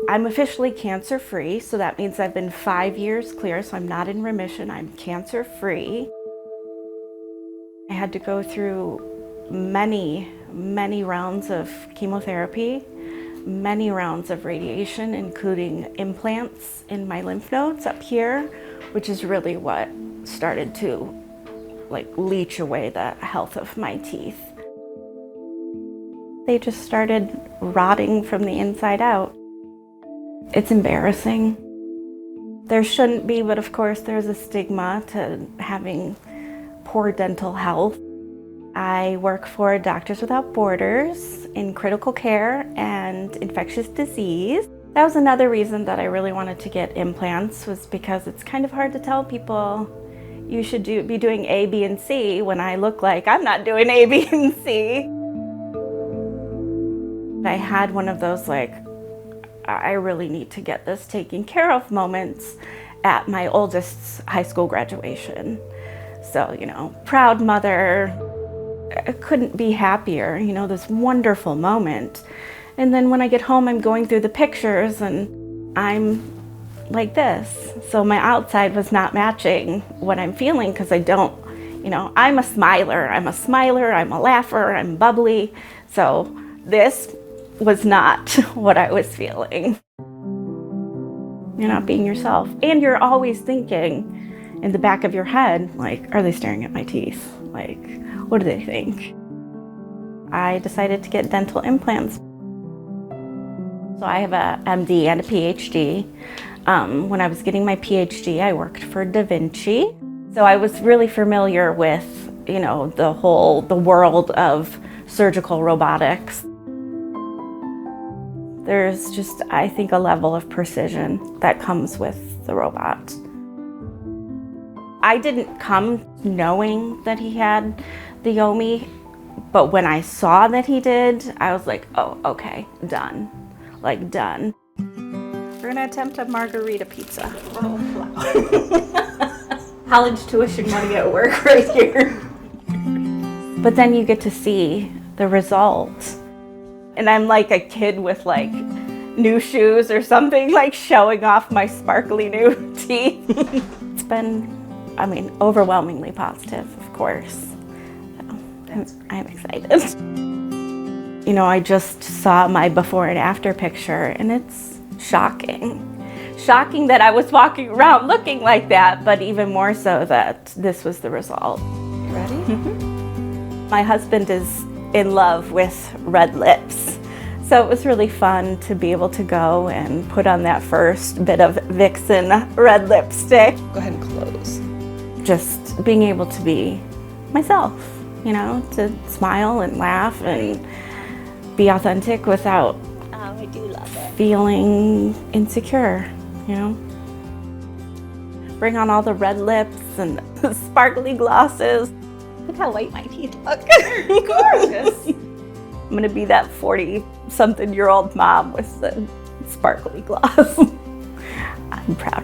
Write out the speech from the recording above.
I'm officially cancer-free, so that means I've been 5 years clear, so I'm not in remission, I'm cancer-free. I had to go through many rounds of chemotherapy, many rounds of radiation, including implants in my lymph nodes up here, which is really what started to leach away the health of my teeth. They just started rotting from the inside out. It's embarrassing. There shouldn't be, but of course there's a stigma to having poor dental health. I work for Doctors Without Borders in critical care and infectious disease. That was another reason that I really wanted to get implants, was because it's kind of hard to tell people you should be doing A, B, and C when I look like I'm not doing A, B, and C. I had one of those I really need to get this taken care of moments at my oldest's high school graduation. So, proud mother, I couldn't be happier, this wonderful moment. And then when I get home, I'm going through the pictures and I'm like this. So my outside was not matching what I'm feeling, because I don't, I'm a smiler, I'm a laugher, I'm bubbly. So this was not what I was feeling. You're not being yourself. And you're always thinking in the back of your head, are they staring at my teeth? What do they think? I decided to get dental implants. So I have a MD and a PhD. When I was getting my PhD, I worked for Da Vinci. So I was really familiar with, the world of surgical robotics. There's just, I think, a level of precision that comes with the robot. I didn't come knowing that he had the Yomi, but when I saw that he did, I was like, oh, okay, done. Done. We're gonna attempt a margarita pizza. Oh, wow. College tuition money at work right here. But then you get to see the result. And I'm like a kid with new shoes or something, showing off my sparkly new teeth. It's been, overwhelmingly positive, of course. So I'm excited. I just saw my before and after picture, and it's shocking. Shocking that I was walking around looking like that, but even more so that this was the result. Ready? Mm-hmm. My husband is in love with red lips. So it was really fun to be able to go and put on that first bit of Vixen red lipstick. Go ahead and close. Just being able to be myself, to smile and laugh and be authentic without I do love it. Feeling insecure, Bring on all the red lips and the sparkly glosses. Look how white my teeth look. Gorgeous. I'm gonna be that 40-something-year-old mom with the sparkly gloss. I'm proud.